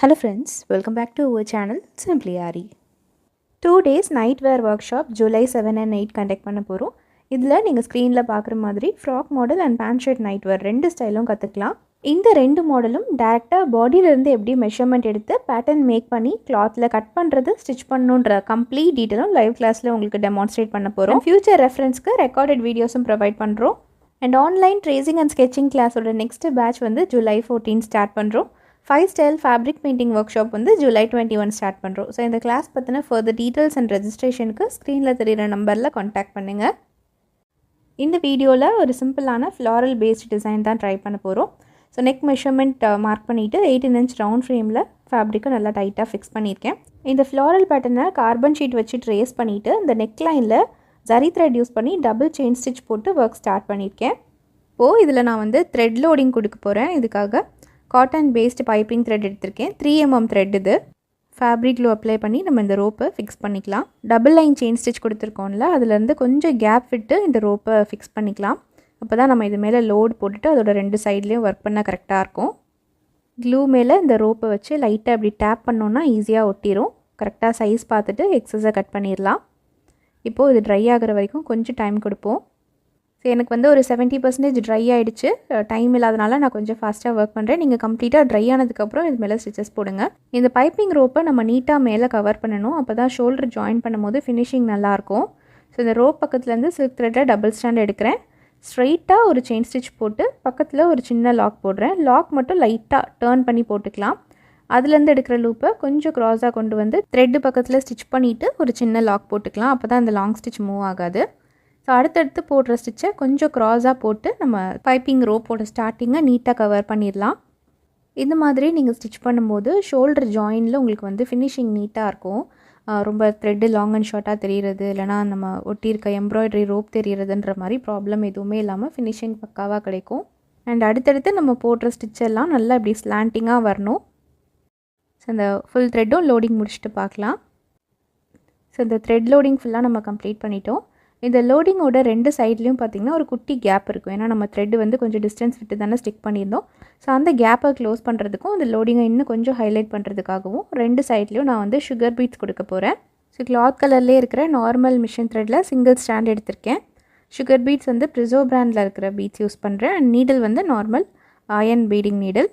Hello friends, welcome back to our channel Simply Ari. 2 days night wear workshop July 7 and 8 conduct பண்ண போறோம். இதில் நீங்கள் ஸ்க்ரீனில் பார்க்குற மாதிரி frock model and pant shirt night wear ரெண்டு ஸ்டைலும் கற்றுக்கலாம். இந்த ரெண்டு மாடலும் டேரெக்டாக பாடியிலேருந்து எப்படி மெஷர்மெண்ட் எடுத்து பேட்டர்ன் மேக் பண்ணி கிளாத்தில் கட் பண்ணுறது ஸ்டிச் பண்ணணுன்ற கம்ப்ளீட் டீட்டெயிலும் லைவ் கிளாஸில் உங்களுக்கு டெமான்ஸ்ட்ரேட் பண்ண போகிறோம். ஃபியூச்சர் ரெஃபரன்ஸ்க்கு ரெக்கார்டட் வீடியோஸும் ப்ரொவைட் பண்ணுறோம். And online tracing and sketching கிளாஸோட நெக்ஸ்ட் பேட்ச் வந்து July 14 ஸ்டார்ட் பண்ணுறோம். 5 style fabric painting workshop வந்து July 21 ஸ்டார்ட் பண்ணுறோம். ஸோ இந்த கிளாஸ் பற்றின ஃபர்தர் டீட்டெயில்ஸ் அண்ட் ரெஜிஸ்ட்ரேஷனுக்கு ஸ்க்ரீனில் தெரிகிற நம்பரில் காண்டாக்ட் பண்ணுங்கள். இந்த வீடியோவில் ஒரு சிம்பிளான ஃப்ளாரல் பேஸ்ட் டிசைன் தான் ட்ரை பண்ண போகிறோம். ஸோ நெக் மெஷர்மெண்ட் மார்க் பண்ணிவிட்டு 18 inch ரவுண்ட் ஃப்ரேமில் ஃபேப்ரிக்கை நல்லா டைட்டாக ஃபிக்ஸ் பண்ணியிருக்கேன். இந்த ஃப்ளாரல் பேட்டர்னை கார்பன் ஷீட் வச்சு ட்ரேஸ் பண்ணிவிட்டு இந்த நெக் லைனில் ஜரி த்ரெட் யூஸ் பண்ணி டபுள் செயின் ஸ்டிச் போட்டு ஒர்க் ஸ்டார்ட் பண்ணியிருக்கேன். இப்போது இதில் நான் வந்து த்ரெட் லோடிங் கொடுக்க போகிறேன். இதுக்காக காட்டன் பேஸ்டு பைப்பிங் த்ரெட் எடுத்திருக்கேன். 3 mm த்ரெட் இது. ஃபேப்ரிக் க்ளூ அப்ளை பண்ணி நம்ம இந்த ரோப்பை ஃபிக்ஸ் பண்ணிக்கலாம். டபுள் லைன் செயின் ஸ்டிச் கொடுத்துருக்கோம்ல, அதுலேருந்து கொஞ்சம் கேப் விட்டு இந்த ரோப்பை ஃபிக்ஸ் பண்ணிக்கலாம். அப்போ தான் நம்ம இது மேலே லோடு போட்டுட்டு அதோட ரெண்டு சைட்லேயும் ஒர்க் பண்ண கரெக்டாக இருக்கும். க்ளூ மேலே இந்த ரோப்பை வச்சு லைட்டாக இப்படி டேப் பண்ணோன்னா ஈஸியாக ஒட்டிடும். கரெக்டாக சைஸ் பார்த்துட்டு எக்ஸஸை கட் பண்ணிடலாம். இப்போது இது ட்ரை ஆகிற வரைக்கும் கொஞ்சம் டைம் கொடுப்போம். ஸோ எனக்கு வந்து ஒரு 70% ட்ரை ஆகிடுச்சு. டைம் இல்லாதனால நான் கொஞ்சம் ஃபாஸ்ட்டாக ஒர்க் பண்ணுறேன். நீங்கள் கம்ப்ளீட்டாக ட்ரை ஆனதுக்கப்புறம் இது மேலே ஸ்டிச்சஸ் போடுங்க. இந்த பைப்பிங் ரோப்பை நம்ம நீட்டாக மேலே கவர் பண்ணணும். அப்போ தான் ஷோல்டர் ஜாயின் பண்ணும்போது ஃபினிஷிங் நல்லாயிருக்கும். ஸோ இந்த ரோப் பக்கத்துலேருந்து சில்க் த்ரெட்டில் டபுள் ஸ்டாண்ட் எடுக்கிறேன். ஸ்ட்ரைட்டாக ஒரு செயின் ஸ்டிச் போட்டு பக்கத்தில் ஒரு சின்ன லாக் போடுறேன். லாக் மட்டும் லைட்டாக டேர்ன் பண்ணி போட்டுக்கலாம். அதுலேருந்து எடுக்கிற லூப்பை கொஞ்சம் க்ராஸாக கொண்டு வந்து த்ரெட்டு பக்கத்தில் ஸ்டிச் பண்ணிவிட்டு ஒரு சின்ன லாக் போட்டுக்கலாம். அப்போ தான் அந்த லாங் ஸ்டிச் மூவ் ஆகாது. ஸோ அடுத்தடுத்து போடுற ஸ்டிச்சை கொஞ்சம் க்ராஸாக போட்டு நம்ம பைப்பிங் ரோப்போட ஸ்டார்டிங்கை நீட்டாக கவர் பண்ணிடலாம். இந்த மாதிரி நீங்கள் ஸ்டிச் பண்ணும்போது ஷோல்டர் ஜாயினில் உங்களுக்கு வந்து ஃபினிஷிங் நீட்டாக இருக்கும். ரொம்ப த்ரெட்டு லாங் அண்ட் ஷார்ட்டாக தெரிகிறது, இல்லைனா நம்ம ஒட்டியிருக்க எம்ப்ராய்டரி ரோப் தெரிகிறதுன்ற மாதிரி ப்ராப்ளம் எதுவுமே இல்லாமல் ஃபினிஷிங் பக்காவாக கிடைக்கும். அண்ட் அடுத்தடுத்து நம்ம போடுற ஸ்டிச்செல்லாம் நல்லா இப்படி ஸ்லாண்டிங்காக வரணும். ஸோ இந்த ஃபுல் த்ரெட்டும் லோடிங் முடிச்சுட்டு பார்க்கலாம். ஸோ இந்த த்ரெட் லோடிங் ஃபுல்லாக நம்ம கம்ப்ளீட் பண்ணிட்டோம். இந்த லோடிங்கோட ரெண்டு சைட்லேயும் பார்த்திங்கன்னா ஒரு குட்டி கேப் இருக்கும். ஏன்னா நம்ம த்ரெட்டு வந்து கொஞ்சம் டிஸ்டன்ஸ் விட்டு தானே ஸ்டிக் பண்ணியிருந்தோம். ஸோ அந்த கேப்பை க்ளோஸ் பண்ணுறதுக்கும் இந்த லோடிங்கை இன்னும் கொஞ்சம் ஹைலைட் பண்ணுறதுக்காகவும் ரெண்டு சைட்லேயும் நான் வந்து சுகர் பீட்ஸ் கொடுக்க போகிறேன். ஸோ கிளாத் கலர்லேயே இருக்கிற நார்மல் மிஷின் த்ரெட்டில் சிங்கிள் ஸ்டாண்ட் எடுத்திருக்கேன். சுகர் பீட்ஸ் வந்து ப்ரிசோ பிராண்டில் இருக்கிற பீட்ஸ் யூஸ் பண்ணுறேன். அண்ட் நீடில் வந்து நார்மல் அயன் பீடிங் நீடில்.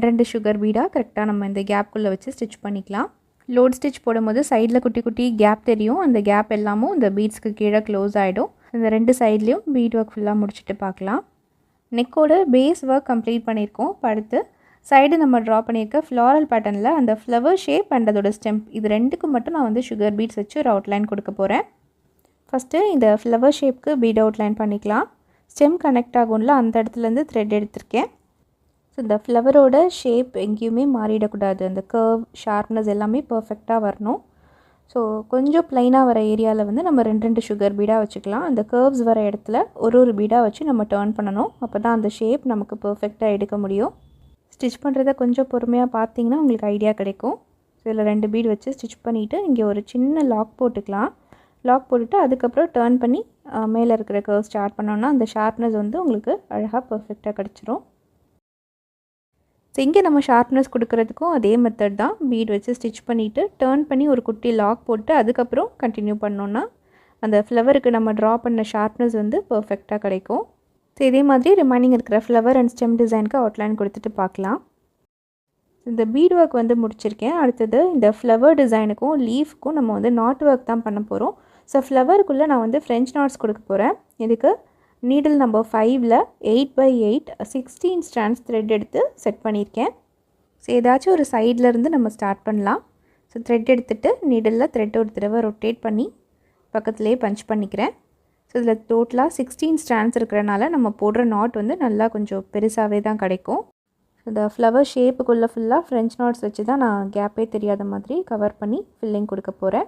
ரெண்டு சுகர் பீடாக கரெக்டாக நம்ம இந்த கேப்புக்குள்ளே வச்சு ஸ்டிச் பண்ணிக்கலாம். லோட் ஸ்டிச் போடும்போது சைடில் குட்டி குட்டி கேப் தெரியும். அந்த கேப் எல்லாமும் இந்த பீட்ஸ்க்கு கீழே க்ளோஸ் ஆகிடும். இந்த ரெண்டு சைட்லேயும் பீட் ஒர்க் ஃபுல்லாக முடிச்சுட்டு பார்க்கலாம். நெக்கோட பேஸ் ஒர்க் கம்ப்ளீட் பண்ணியிருக்கோம். அடுத்து சைடு நம்ம ட்ரா பண்ணியிருக்க ஃப்ளாரல் பேட்டர்னில் அந்த ஃப்ளவர் ஷேப் அண்ட் அதோட ஸ்டெம்ப் இது ரெண்டுக்கும் மட்டும் நான் வந்து சுகர் பீட்ஸ் வச்சு ஒரு அவுட்லைன் கொடுக்க போகிறேன். ஃபஸ்ட்டு இந்த ஃப்ளவர் ஷேப்க்கு பீட் அவுட்லைன் பண்ணிக்கலாம். ஸ்டெம் கனெக்ட் ஆகும்ல, அந்த இடத்துலேருந்து த்ரெட் எடுத்திருக்கேன். ஸோ இந்த ஃப்ளவரோட ஷேப் எங்கேயுமே மாறிடக்கூடாது. அந்த கர்வ் ஷார்ப்னஸ் எல்லாமே பர்ஃபெக்டாக வரணும். ஸோ கொஞ்சம் ப்ளைனாக வர ஏரியாவில் வந்து நம்ம ரெண்டு சுகர் பீடாக வச்சுக்கலாம். அந்த கர்வ்ஸ் வர இடத்துல ஒரு பீடாக வச்சு நம்ம டர்ன் பண்ணணும். அப்போ தான் அந்த ஷேப் நமக்கு பர்ஃபெக்டாக எடுக்க முடியும். ஸ்டிச் பண்ணுறத கொஞ்சம் பொறுமையாக பார்த்தீங்கன்னா உங்களுக்கு ஐடியா கிடைக்கும். ஸோ இதில் 2 பீட் வச்சு ஸ்டிச் பண்ணிவிட்டு இங்கே ஒரு சின்ன லாக் போட்டுக்கலாம். லாக் போட்டுட்டு அதுக்கப்புறம் டர்ன் பண்ணி மேலே இருக்கிற கர்வ் ஸ்டார்ட் பண்ணோன்னா அந்த ஷார்ப்னஸ் வந்து உங்களுக்கு அழகாக பர்ஃபெக்டாக கிடச்சிரும். ஸோ இங்கே நம்ம ஷார்ப்னஸ் கொடுக்குறதுக்கும் அதே மெத்தட் தான். பீட் வச்சு ஸ்டிச் பண்ணிவிட்டு டர்ன் பண்ணி ஒரு குட்டி லாக் போட்டு அதுக்கப்புறம் கண்டினியூ பண்ணோன்னா அந்த ஃப்ளவருக்கு நம்ம ட்ரா பண்ண ஷார்ப்னஸ் வந்து பர்ஃபெக்டாக கிடைக்கும். ஸோ இதே மாதிரி ரிமைனிங் இருக்கிற ஃப்ளவர் அண்ட் ஸ்டெம் டிசைனுக்கு அவுட்லைன் கொடுத்துட்டு பார்க்கலாம். இந்த பீட் ஒர்க் வந்து முடிச்சிருக்கேன். அடுத்தது இந்த ஃப்ளவர் டிசைனுக்கும் லீஃப்க்கும் நம்ம வந்து நாட் ஒர்க் தான் பண்ண போகிறோம். ஸோ ஃப்ளவருக்குள்ளே நான் வந்து ஃப்ரெஞ்ச் நாட்ஸ் கொடுக்க போகிறேன். இதுக்கு நீடில் நம்பர் 5ல் 8x8 16 ஸ்ட்ராண்ட்ஸ் த்ரெட் எடுத்து செட் பண்ணியிருக்கேன். ஸோ ஏதாச்சும் ஒரு சைட்லேருந்து நம்ம ஸ்டார்ட் பண்ணலாம். ஸோ த்ரெட் எடுத்துகிட்டு நீடிலில் த்ரெட் ஒரு தடவை ரொட்டேட் பண்ணி பக்கத்துலேயே பஞ்ச் பண்ணிக்கிறேன். ஸோ இதில் டோட்டலாக 16 ஸ்ட்ராண்ட்ஸ் இருக்கிறனால நம்ம போடுற நாட் வந்து நல்லா கொஞ்சம் பெருசாகவே தான் கிடைக்கும். ஸோ இந்த ஃப்ளவர் ஷேப்புக்குள்ளே ஃபுல்லாக ஃப்ரெஞ்ச் நாட்ஸ் வச்சு தான் நான் கேப்பே தெரியாத மாதிரி கவர் பண்ணி ஃபில்லிங் கொடுக்க போகிறேன்.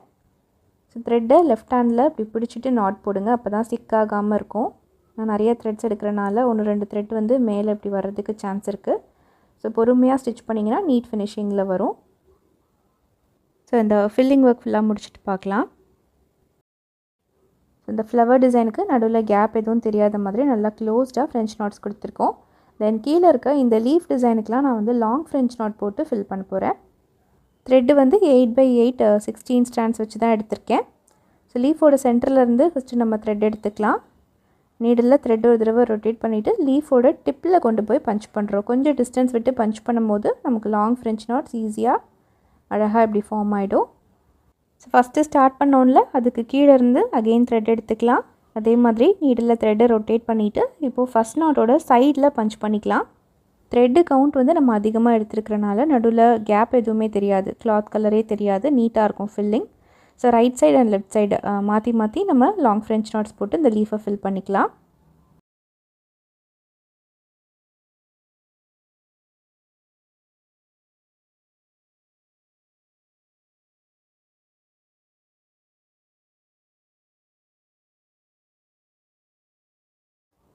ஸோ த்ரெட்டை லெஃப்ட் ஹேண்டில் இப்படி பிடிச்சிட்டு நாட் போடுங்க. அப்போ தான் சிக்காகாமல் இருக்கும். நான் நிறைய த்ரெட்ஸ் எடுக்கிறனால 1-2 த்ரெட் வந்து மேலே இப்படி வர்றதுக்கு சான்ஸ் இருக்குது. ஸோ பொறுமையாக ஸ்டிச் பண்ணிங்கன்னா நீட் ஃபினிஷிங்கில் வரும். ஸோ இந்த ஃபில்லிங் ஒர்க் ஃபுல்லாக முடிச்சுட்டு பார்க்கலாம். ஸோ இந்த ஃப்ளவர் டிசைனுக்கு நடுவில் கேப் எதுவும் தெரியாத மாதிரி நல்லா க்ளோஸ்டாக ஃப்ரெஞ்ச் நாட்ஸ் கொடுத்துருக்கோம். தென் கீழே இருக்க இந்த லீஃப் டிசைனுக்கெலாம் நான் வந்து லாங் ஃப்ரெஞ்ச் நாட் போட்டு ஃபில் பண்ண போகிறேன். த்ரெட்டு வந்து 8x8 16 ஸ்டாண்ட்ஸ் வச்சு தான் எடுத்திருக்கேன். ஸோ லீஃபோட சென்டர்லேருந்து ஃபஸ்ட்டு நம்ம த்ரெட் எடுத்துக்கலாம். நீடில் த்ரெட் ஒரு தடவை ரொட்டேட் பண்ணிவிட்டு லீஃபோட டிப்பில் கொண்டு போய் பஞ்ச் பண்ணுறோம். கொஞ்சம் டிஸ்டன்ஸ் விட்டு பஞ்ச் பண்ணும்போது நமக்கு லாங் ஃப்ரெஞ்ச் நாட்ஸ் ஈஸியாக அழகாக இப்படி ஃபார்ம் ஆகிடும். ஸோ ஃபஸ்ட்டு ஸ்டார்ட் பண்ணோன்ல அதுக்கு கீழே இருந்து அகெயின் த்ரெட் எடுத்துக்கலாம். அதே மாதிரி நீடில் த்ரெட்டை ரொட்டேட் பண்ணிவிட்டு இப்போது ஃபஸ்ட் நாட்டோட சைடில் பஞ்ச் பண்ணிக்கலாம். த்ரெட்டு கவுண்ட் வந்து நம்ம அதிகமாக எடுத்துருக்கிறனால நடுவில் கேப் எதுவுமே தெரியாது, கிளாத் கலரே தெரியாது, நீட்டாக இருக்கும் filling. So right side and left side மாற்றி நம்ம லாங் ஃப்ரெஞ்ச் நாட்ஸ் போட்டு இந்த லீஃபை ஃபில் பண்ணிக்கலாம்.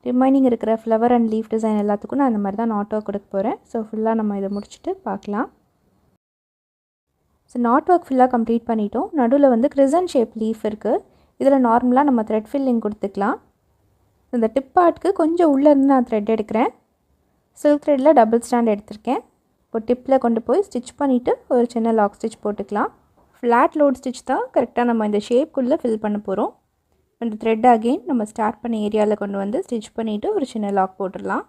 ரிமைனிங் இருக்கிற ஃப்ளவர் அண்ட் லீஃப் டிசைன் எல்லாத்துக்கும் நான் இந்த மாதிரி தான் நாட் ஒர்க் கொடுக்க போகிறேன். ஸோ ஃபுல்லாக நம்ம இதை முடிச்சுட்டு பார்க்கலாம். ஸோ நாட் ஒர்க் ஃபுல்லாக கம்ப்ளீட் பண்ணிட்டோம். நடுவில் வந்து கிரிசன் ஷேப் லீஃப் இருக்குது. இதில் நார்மலாக நம்ம த்ரெட் ஃபில்லிங் கொடுத்துக்கலாம். இந்த டிப் பார்ட்க்கு கொஞ்சம் உள்ளேருந்து நான் த்ரெட் எடுக்கிறேன். சில்க் த்ரெட்டில் டபுள் ஸ்டாண்ட் எடுத்திருக்கேன். இப்போ டிப்பில் கொண்டு போய் ஸ்டிச் பண்ணிவிட்டு ஒரு சின்ன லாக் ஸ்டிச் போட்டுக்கலாம். ஃப்ளாட் லோட் ஸ்டிச் தான் கரெக்டாக நம்ம இந்த ஷேப்புக்குள்ளே ஃபில் பண்ண போகிறோம். இந்த த்ரெட் அகெயின் நம்ம ஸ்டார்ட் பண்ண ஏரியாவில் கொண்டு வந்து ஸ்டிச் பண்ணிவிட்டு ஒரு சின்ன லாக் போட்டுடலாம்.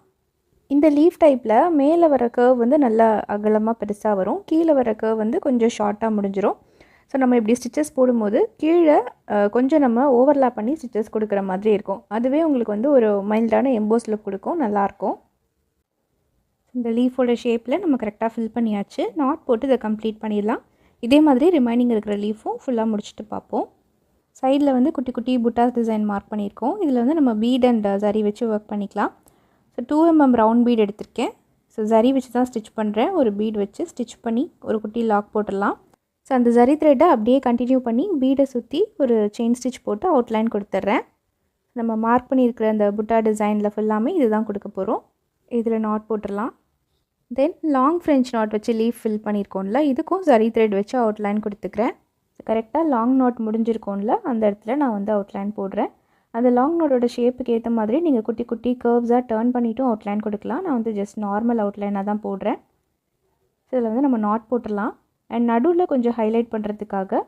இந்த லீஃப் டைப்பில் மேலே வர கர்வ் வந்து நல்லா அகலமாக பெருசாக வரும், கீழே வர கர்வ் வந்து கொஞ்சம் ஷார்ட்டாக முடிஞ்சிடும். ஸோ நம்ம இப்படி ஸ்டிச்சஸ் போடும்போது கீழே கொஞ்சம் நம்ம ஓவர்லாப் பண்ணி ஸ்டிச்சஸ் கொடுக்குற மாதிரி இருக்கும். அதுவே உங்களுக்கு வந்து ஒரு மைல்டான எம்போஸ் லுக் கொடுக்கும், நல்லாயிருக்கும். இந்த லீஃபோட ஷேப்பில் நம்ம கரெக்டாக ஃபில் பண்ணியாச்சு. நாட் போட்டு இதை கம்ப்ளீட் பண்ணிடலாம். இதே மாதிரி ரிமைனிங் இருக்கிற லீஃபும் ஃபுல்லாக முடிச்சுட்டு பார்ப்போம். சைடில் வந்து குட்டி குட்டி புட்டாஸ் டிசைன் மார்க் பண்ணியிருக்கோம். இதில் வந்து நம்ம பீட் அண்ட் ஜரி வச்சு ஒர்க் பண்ணிக்கலாம். ஸோ 2 mm ரவுண்ட் பீட் எடுத்திருக்கேன். ஸோ ஜரி வச்சு தான் ஸ்டிச் பண்ணுறேன். ஒரு பீட் வச்சு ஸ்டிச் பண்ணி ஒரு குட்டி லாக் போட்டுடலாம். ஸோ அந்த ஜரி த்ரெட்டை அப்படியே கண்டினியூ பண்ணி பீடை சுற்றி ஒரு செயின் ஸ்டிச் போட்டு அவுட்லைன் கொடுத்துட்றேன். நம்ம மார்க் பண்ணியிருக்கிற அந்த புட்டா டிசைனில் ஃபுல்லாமே இது தான் கொடுக்க போகிறோம். இதில் நாட் போட்டுடலாம். தென் லாங் ஃப்ரெஞ்ச் நாட் வச்சு லீஃப் ஃபில் பண்ணியிருக்கோம்ல, இதுக்கும் ஜரி த்ரெட் வச்சு அவுட்லைன் கொடுத்துக்கிறேன். கரெக்டாக லாங் நாட் முடிஞ்சிருக்கோம்ல, அந்த இடத்துல நான் வந்து அவுட்லைன் போடுறேன். அந்த லாங் நாட்டோட ஷேப்புக்கு ஏற்ற மாதிரி நீங்கள் குட்டி குட்டி கர்வ்ஸாக டர்ன் பண்ணிவிட்டும் அவுட்லைன் கொடுக்கலாம். நான் வந்து ஜஸ்ட் நார்மல் அவுட்லைனாக தான் போடுறேன். ஸோ இதில் வந்து நம்ம நாட் போட்டுடலாம். அண்ட் நடுவில் கொஞ்சம் ஹைலைட் பண்ணுறதுக்காக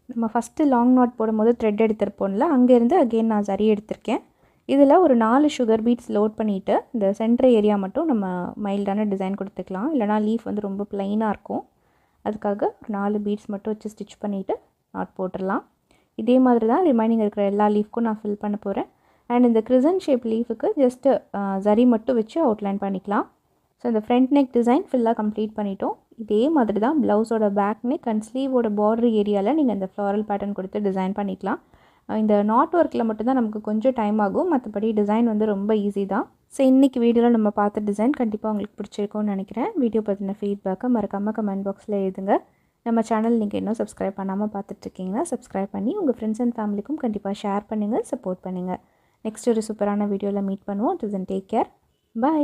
நம்ம ஃபஸ்ட்டு லாங் நாட் போடும்போது த்ரெட் எடுத்திருப்போம்ல, அங்கேருந்து அகெயின் நான் ஜரி எடுத்திருக்கேன். இதில் ஒரு 4 சுகர் பீட்ஸ் லோட் பண்ணிவிட்டு இந்த சென்டர் ஏரியா மட்டும் நம்ம மைல்டான டிசைன் கொடுத்துக்கலாம். இல்லைனா லீஃப் வந்து ரொம்ப ப்ளைனாக இருக்கும். அதுக்காக ஒரு 4 பீட்ஸ் மட்டும் வச்சு ஸ்டிச் பண்ணிவிட்டு நாட் போட்டுடலாம். இதே மாதிரி தான் ரிமைனிங் இருக்கிற எல்லா லீஃப்க்கும் நான் ஃபில் பண்ண போகிறேன். அண்ட் இந்த கிரிசன் ஷேப் லீஃபுக்கு ஜஸ்ட்டு ஜரி மட்டும் வச்சு அவுட்லைன் பண்ணிக்கலாம். ஸோ இந்த ஃப்ரண்ட் நெக் டிசைன் ஃபுல்லாக கம்ப்ளீட் பண்ணிட்டோம். இதே மாதிரி தான் ப்ளவுஸோட பேக் நெக் அண்ட் ஸ்லீவோட பார்டர் ஏரியாவில் நீங்கள் இந்த ஃப்ளாரல் பேட்டர்ன் கொடுத்து டிசைன் பண்ணிக்கலாம். இந்த நாட் ஒர்க்கில் மட்டும்தான் நமக்கு கொஞ்சம் டைம் ஆகும், மற்றபடி டிசைன் வந்து ரொம்ப ஈஸி தான். ஸோ இன்றைக்கி வீடியோவில் நம்ம பார்த்த டிசைன் கண்டிப்பாக உங்களுக்கு பிடிச்சிருக்கும்னு நினைக்கிறேன். வீடியோ பற்றின ஃபீட்பேக்கை மறக்காமல் கமெண்ட் பாக்ஸில் எழுதுங்க. நம்ம சேனல் நீங்கள் இன்னும் சப்ஸ்கிரைப் பண்ணாமல் பார்த்துட்ருக்கீங்கன்னா சப்ஸ்கிரைப் பண்ணி உங்கள் ஃப்ரெண்ட்ஸ் அண்ட் ஃபேமிலிக்கும் கண்டிப்பாக ஷேர் பண்ணுங்கள், சப்போர்ட் பண்ணுங்கள். நெக்ஸ்ட் ஒரு சூப்பரான வீடியோவில் மீட் பண்ணுவோம். டில் தென் டேக் கேர், பை.